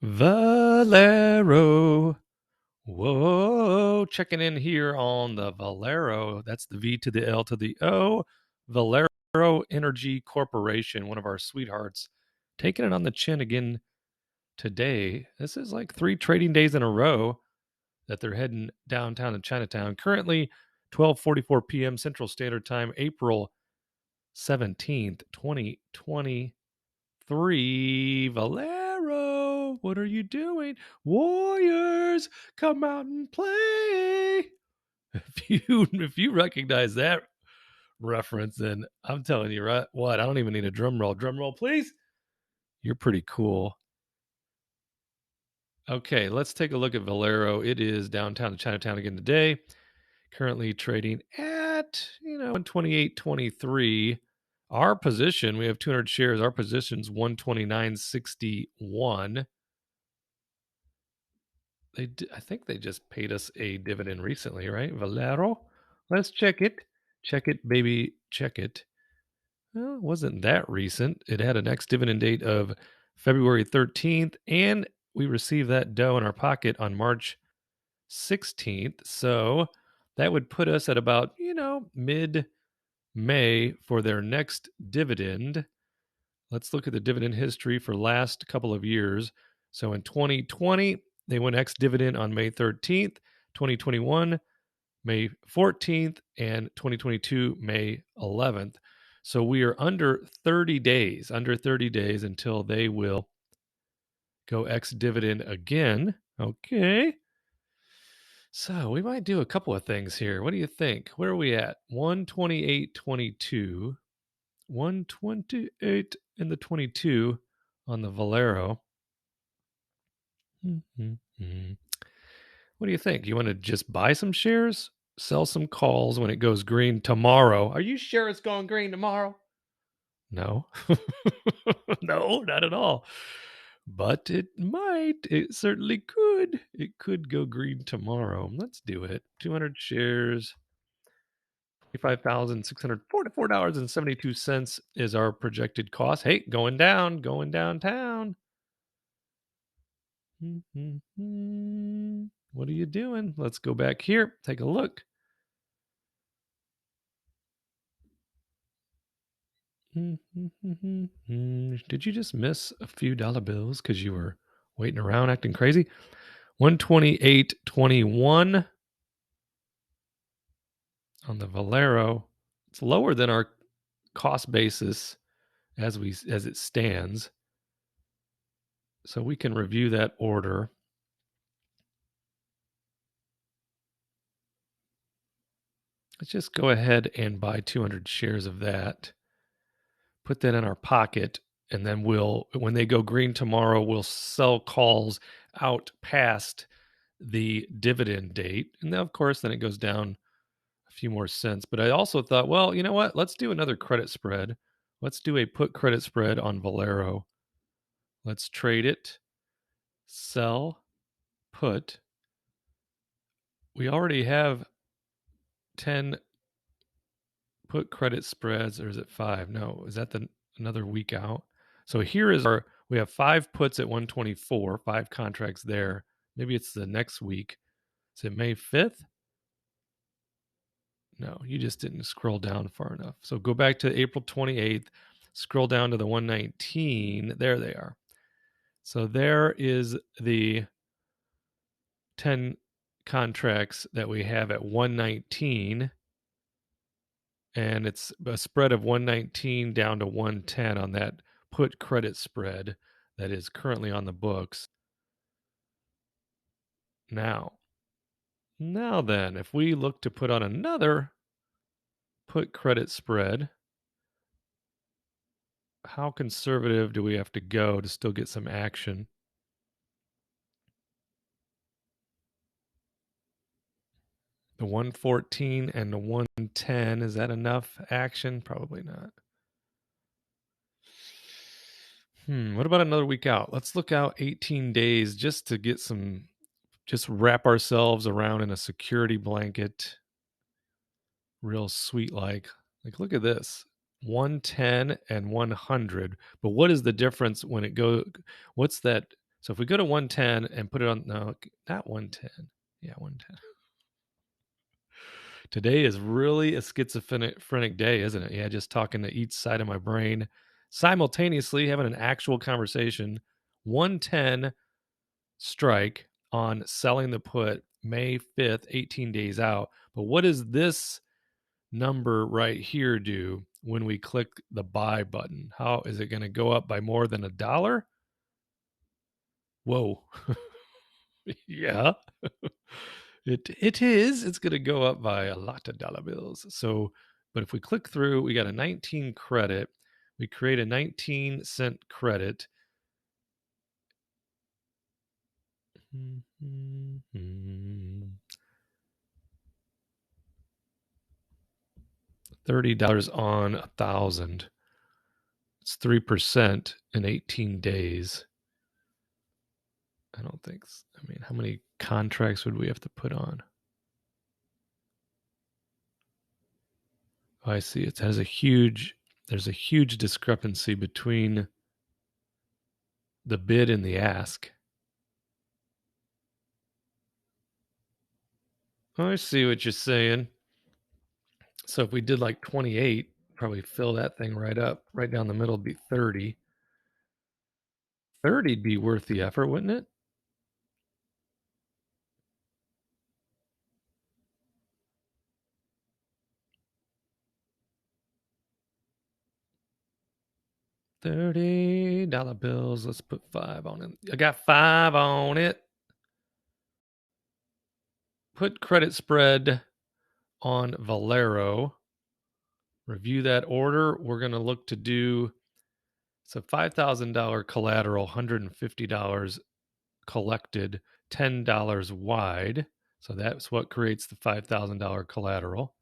Valero. Whoa, checking in here on the Valero. That's the V to the L to the O. Valero Energy Corporation, one of our sweethearts, taking it on the chin again today. This is like 3 trading days in a row that they're heading downtown in Chinatown. Currently, 12:44 p.m. Central Standard Time, April 17th, 2023. Valero, what are you doing? Warriors, come out and play. If you recognize that reference, then I'm telling you right what, I don't even need a drum roll. Drum roll, please. You're pretty cool. Okay, let's take a look at Valero. It is downtown in Chinatown again today. Currently trading at 128.23. Our position, we have 200 shares. Our position's 129.61. I think they just paid us a dividend recently, right? Valero. Let's check it. Check it, baby. Check it. Well, it wasn't that recent. It had an ex-dividend date of February 13th, and we received that dough in our pocket on March 16th. So that would put us at about, mid-May for their next dividend. Let's look at the dividend history for last couple of years. So in 2020, they went ex-dividend on May 13th, 2021, May 14th, and 2022, May 11th. So we are under 30 days until they will go ex-dividend again. Okay. So we might do a couple of things here. What do you think? Where are we at? 128.22. 128 in the 22 on the Valero. Mm-hmm. What do you think? You want to just buy some shares? Sell some calls when it goes green tomorrow? Are you sure it's going green tomorrow? No. No, not at all. But it might. It certainly could. It could go green tomorrow. Let's do it. 200 shares. $25,644.72 is our projected cost. Hey, going downtown. What are you doing? Let's go back here. Take a look. Did you just miss a few dollar bills because you were waiting around acting crazy? 128.21 on the Valero. It's lower than our cost basis as it stands. So we can review that order. Let's just go ahead and buy 200 shares of that. Put that in our pocket, and then when they go green tomorrow, we'll sell calls out past the dividend date. And then, of course, then it goes down a few more cents. But I also thought, well, you know what? Let's do another credit spread. Let's do a put credit spread on Valero. Let's trade it. Sell, put. We already have 10 put credit spreads, or is it 5? No, is that another week out? So here is we have 5 puts at 124, 5 contracts there. Maybe it's the next week. Is it May 5th? No, you just didn't scroll down far enough. So go back to April 28th, scroll down to the 119. There they are. So there is the 10 contracts that we have at 119. And it's a spread of 119 down to 110 on that put credit spread that is currently on the books. Now then, if we look to put on another put credit spread, how conservative do we have to go to still get some action? The 114 and the 110, is that enough action? Probably not. What about another week out? Let's look out 18 days just to get just wrap ourselves around in a security blanket. Real sweet like look at this. 110 and 100. But what is the difference when it goes? What's that So if we go to 110 and put it on, no, not 110. Yeah, 110. Today is really a schizophrenic day, isn't it? Yeah, just talking to each side of my brain simultaneously, having an actual conversation. 110 strike on selling the put May 5th, 18 days out. But what does this number right here do when we click the buy button? How is it going to go up by more than $1? Whoa. Yeah. It is. It's going to go up by a lot of dollar bills. So, but if we click through, we got a 19 credit. We create a 19-cent credit. $30 on 1,000. It's 3% in 18 days. I don't think. I mean, how many contracts would we have to put on? Oh, I see. It has there's a huge discrepancy between the bid and the ask. Oh, I see what you're saying. So if we did like 28, probably fill that thing right up. Right down the middle would be 30. 30'd be worth the effort, wouldn't it? $30 bills. Let's put 5 on it. I got 5 on it. Put credit spread on Valero. Review that order. We're going to look to do, it's a $5,000 collateral, $150 collected, $10 wide. So that's what creates the $5,000 collateral.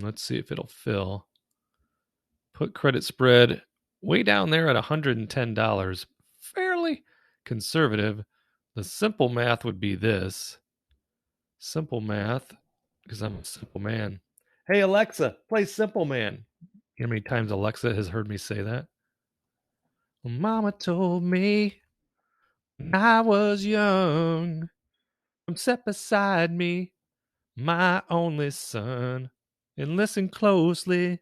Let's see if it'll fill. Put credit spread way down there at $110. Fairly conservative. The simple math would be this. Simple math, because I'm a simple man. Hey, Alexa, play Simple Man. You know how many times Alexa has heard me say that? Mama told me when I was young, come sit beside me, my only son, and listen closely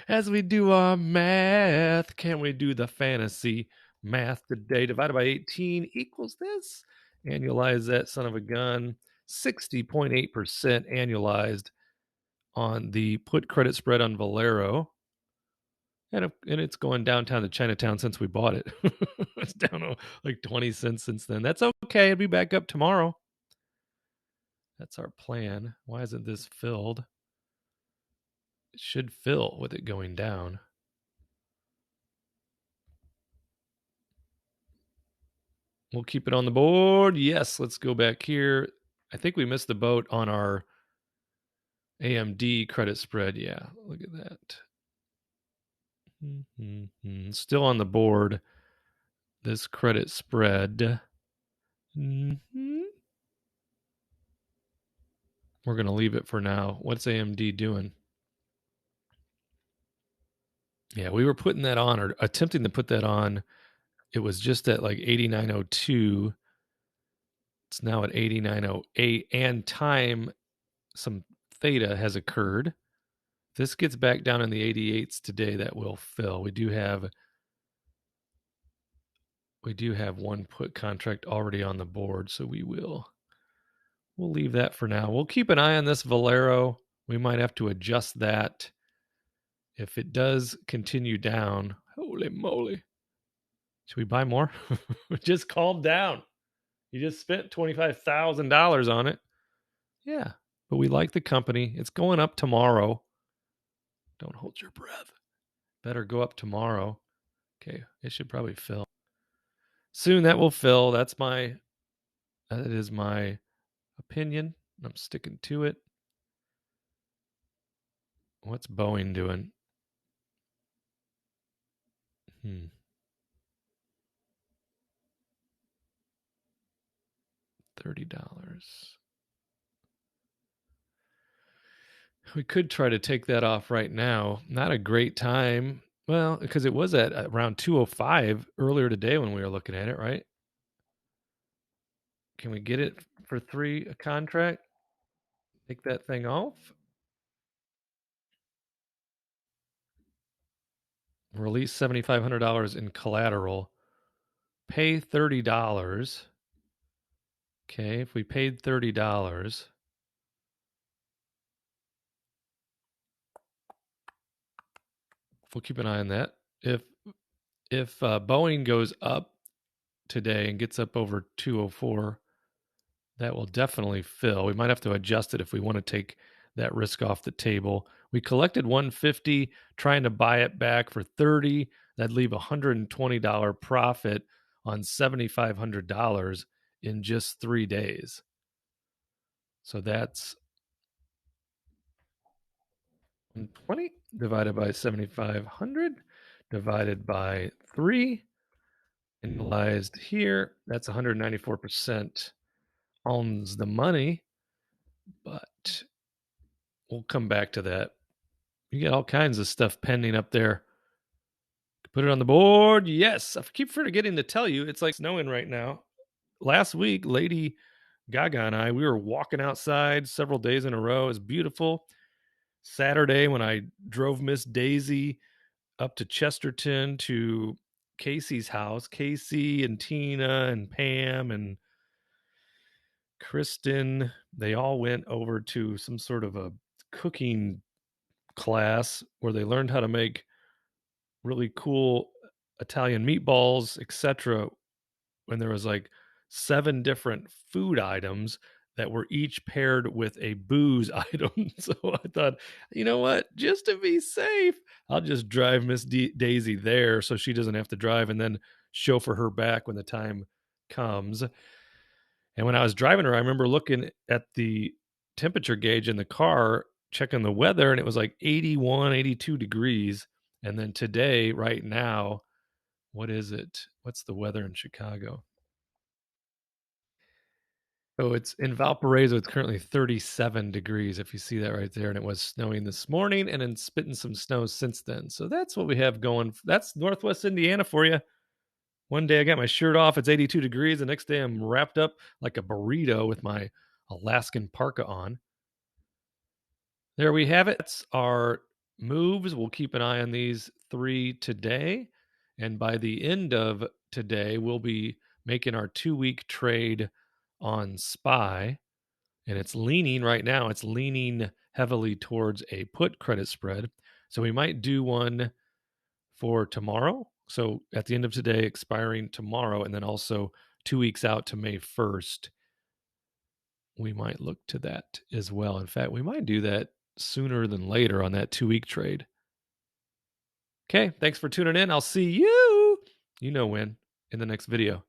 as we do our math. Can we do the fantasy math today? Divided by 18 equals this. Annualize that son of a gun. 60.8% annualized on the put credit spread on Valero. And it's going downtown to Chinatown since we bought it. It's down like 20 cents since then. That's okay. It'll be back up tomorrow. That's our plan. Why isn't this filled? It should fill with it going down. We'll keep it on the board. Yes, let's go back here. I think we missed the boat on our AMD credit spread. Yeah, look at that. Still on the board. This credit spread. We're going to leave it for now. What's AMD doing? Yeah, we were putting that on or attempting to put that on. It was just at like 89.02. It's now at 89.08, and time, some theta has occurred. If this gets back down in the 88s today, that will fill. We do have one put contract already on the board, so we'll leave that for now. We'll keep an eye on this Valero. We might have to adjust that if it does continue down. Holy moly. Should we buy more? Just calm down. You just spent $25,000 on it. Yeah, but we like the company. It's going up tomorrow. Don't hold your breath. Better go up tomorrow. Okay, it should probably fill. Soon that will fill. That is my opinion. I'm sticking to it. What's Boeing doing? $30. We could try to take that off right now. Not a great time. Well, because it was at around 205 earlier today when we were looking at it, right? Can we get it for 3 a contract? Take that thing off? Release $7,500 in collateral. Pay $30. Okay, if we paid $30, we'll keep an eye on that. If Boeing goes up today and gets up over 204, that will definitely fill. We might have to adjust it if we want to take that risk off the table. We collected 150 trying to buy it back for 30. That'd leave $120 profit on $7,500 in just 3 days. So that's 120 divided by 7,500 divided by 3 analyzed here. That's 194% owns the money, but we'll come back to that. You get all kinds of stuff pending up there. Put it on the board. Yes. I keep forgetting to tell you, it's like snowing right now. Last week, Lady Gaga and I, we were walking outside several days in a row. It was beautiful. Saturday, when I drove Miss Daisy up to Chesterton to Casey's house, Casey and Tina and Pam and Kristen, they all went over to some sort of a cooking class where they learned how to make really cool Italian meatballs, etc. When there was like 7 different food items that were each paired with a booze item. So I thought, you know what? Just to be safe, I'll just drive Miss Daisy there so she doesn't have to drive and then chauffeur her back when the time comes. And when I was driving her, I remember looking at the temperature gauge in the car, checking the weather, and it was like 81, 82 degrees. And then today, right now, what is it? What's the weather in Chicago? So it's in Valparaiso, it's currently 37 degrees, if you see that right there. And it was snowing this morning and then spitting some snow since then. So that's what we have going. That's Northwest Indiana for you. One day I got my shirt off, it's 82 degrees. The next day I'm wrapped up like a burrito with my Alaskan parka on. There we have it. That's our moves. We'll keep an eye on these 3 today. And by the end of today, we'll be making our 2-week trade on SPY. And it's leaning right now, it's leaning heavily towards a put credit spread. So we might do one for tomorrow. So at the end of today, expiring tomorrow, and then also 2 weeks out to May 1st, we might look to that as well. In fact, we might do that sooner than later on that 2-week trade. Okay, thanks for tuning in. I'll see you, you know when, in the next video.